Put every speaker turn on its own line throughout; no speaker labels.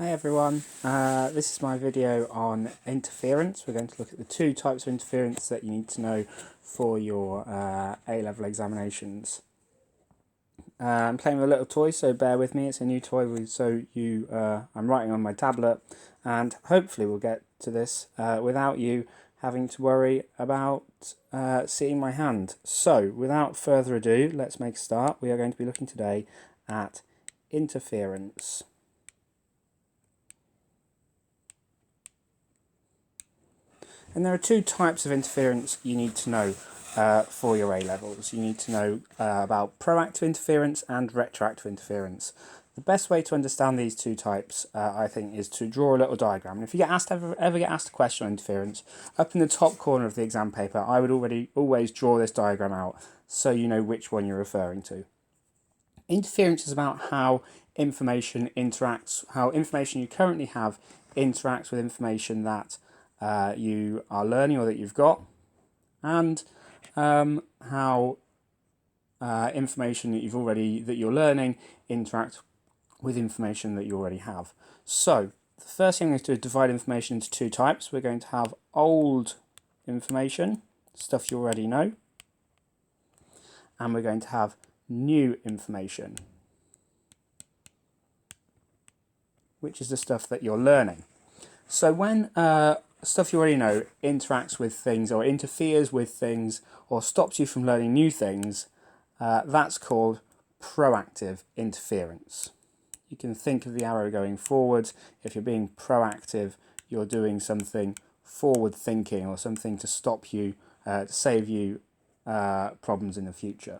Hey everyone, this is my video on interference. We're going to look at the two types of interference that you need to know for your A-level examinations. I'm playing with a little toy, so bear with me. It's a new toy, I'm writing on my tablet, and hopefully we'll get to this without you having to worry about seeing my hand. So, without further ado, let's make a start. We are going to be looking today at interference. And there are two types of interference you need to know for your A-levels. You need to know about proactive interference and retroactive interference. The best way to understand these two types, I think, is to draw a little diagram. And if you ever get asked a question on interference, up in the top corner of the exam paper, I would always draw this diagram out so you know which one you're referring to. Interference is about how information interacts, how information you currently have interacts with information that you are learning or that you've got, and how information that you're learning interacts with information that you already have. So the first thing I'm going to do is divide information into two types. We're going to have old information, stuff you already know, and we're going to have new information, which is the stuff that you're learning. So when stuff you already know interacts with things or interferes with things or stops you from learning new things, that's called proactive interference. You can think of the arrow going forward. If you're being proactive, you're doing something forward thinking or something to stop you, to save you problems in the future.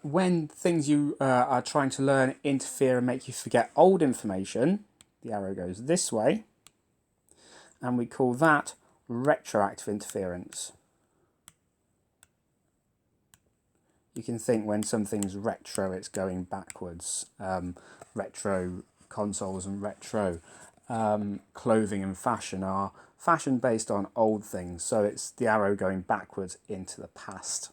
When things you are trying to learn interfere and make you forget old information, the arrow goes this way, and we call that retroactive interference. You can think when something's retro, it's going backwards. Retro consoles and retro clothing and fashion are fashion based on old things, so it's the arrow going backwards into the past.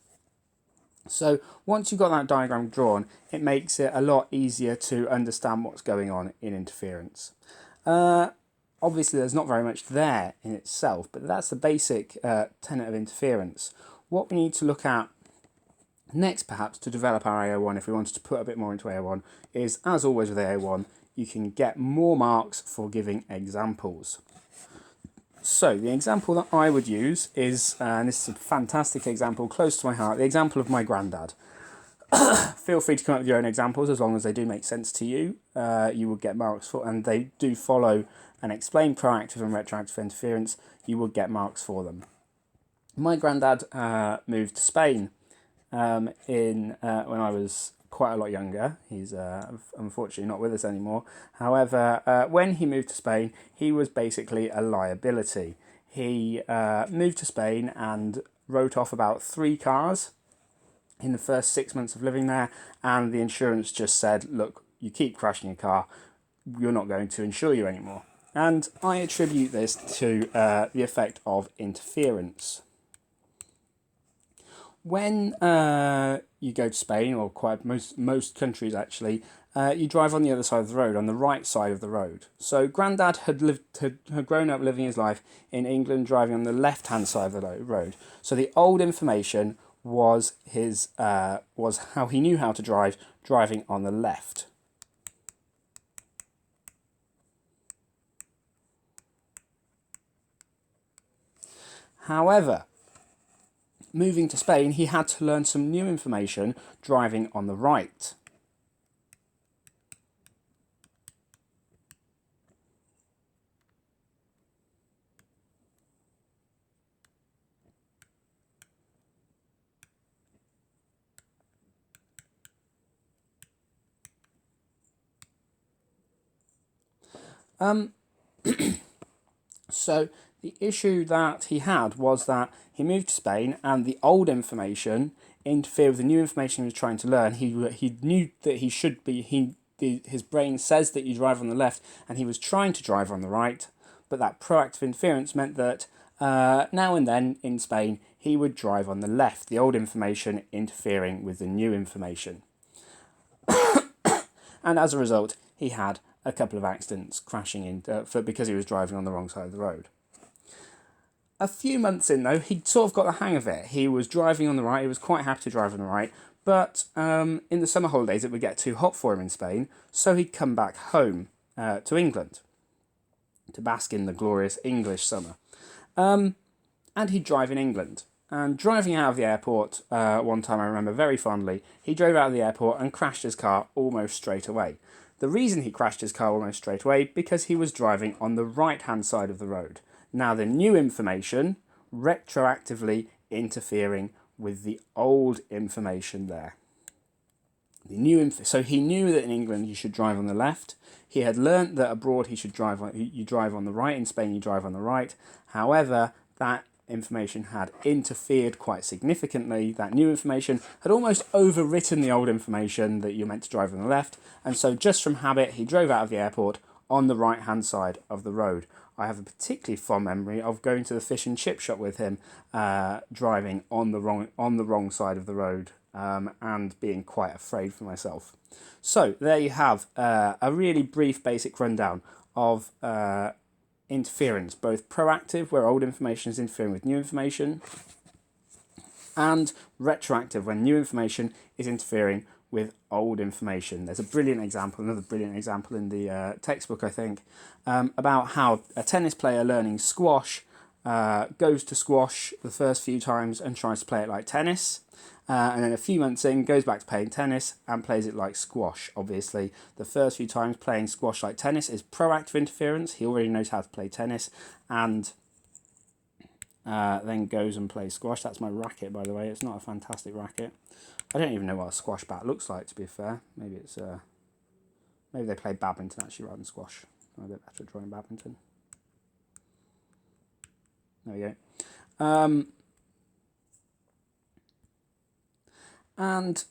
So once you've got that diagram drawn, it makes it a lot easier to understand what's going on in interference. Obviously, there's not very much there in itself, but that's the basic tenet of interference. What we need to look at next, perhaps, to develop our AO1, if we wanted to put a bit more into AO1, is, as always with AO1, you can get more marks for giving examples. So the example that I would use is, and this is a fantastic example, close to my heart, the example of my granddad. Feel free to come up with your own examples as long as they do make sense to you. You will get marks for, and they do follow and explain proactive and retroactive interference. You will get marks for them. My granddad moved to Spain when I was quite a lot younger. He's unfortunately not with us anymore. However, when he moved to Spain, he was basically a liability. He moved to Spain and wrote off about 3 cars in the first 6 months of living there, and the insurance just said, look, you keep crashing your car, you're not going to insure you anymore. And I attribute this to the effect of interference. When you go to Spain, or quite most countries actually, you drive on the other side of the road, on the right side of the road. So Grandad had grown up living his life in England, driving on the left-hand side of the road. So the old information was was how he knew how to drive, driving on the left. However, moving to Spain, he had to learn some new information driving on the right. So the issue that he had was that he moved to Spain and the old information interfered with the new information he was trying to learn. He knew that he should be, his brain says that you drive on the left, and he was trying to drive on the right, but that proactive interference meant that now and then in Spain he would drive on the left, the old information interfering with the new information. And as a result, he had a couple of accidents crashing in because he was driving on the wrong side of the road. A few months in though, he'd sort of got the hang of it. He was driving on the right, he was quite happy to drive on the right, but in the summer holidays it would get too hot for him in Spain, so he'd come back home to England to bask in the glorious English summer. And he'd drive in England. And driving out of the airport, one time I remember very fondly, he drove out of the airport and crashed his car almost straight away. The reason he crashed his car almost straight away, because he was driving on the right-hand side of the road. Now the new information, retroactively interfering with the old information there. So he knew that in England you should drive on the left. He had learnt that abroad you drive on the right. In Spain you drive on the right. However, that information had interfered quite significantly. That new information had almost overwritten the old information that you're meant to drive on the left. And so just from habit, he drove out of the airport on the right-hand side of the road. I have a particularly fond memory of going to the fish and chip shop with him, driving on the wrong side of the road, and being quite afraid for myself. So there you have a really brief basic rundown of interference, both proactive, where old information is interfering with new information, and retroactive, when new information is interfering with old information. There's a brilliant example, another brilliant example in the textbook, I think, about how a tennis player learning squash goes to squash the first few times and tries to play it like tennis. And then a few months in, goes back to playing tennis and plays it like squash. Obviously, the first few times playing squash like tennis is proactive interference. He already knows how to play tennis, and then goes and plays squash. That's my racket, by the way. It's not a fantastic racket. I don't even know what a squash bat looks like, to be fair. Maybe it's maybe they play badminton actually rather than squash. I'm a bit better at drawing badminton. There we go. And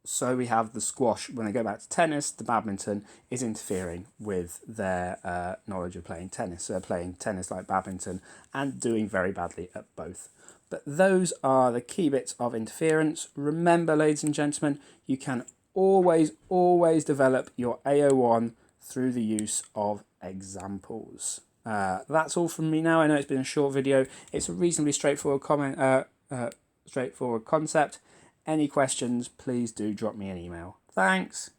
so we have the squash. When they go back to tennis, the badminton is interfering with their knowledge of playing tennis. So they're playing tennis like badminton and doing very badly at both. But those are the key bits of interference. Remember, ladies and gentlemen, you can always develop your AO1 through the use of examples. That's all from me now. I know it's been a short video. It's a reasonably straightforward concept. Any questions, please do drop me an email. Thanks.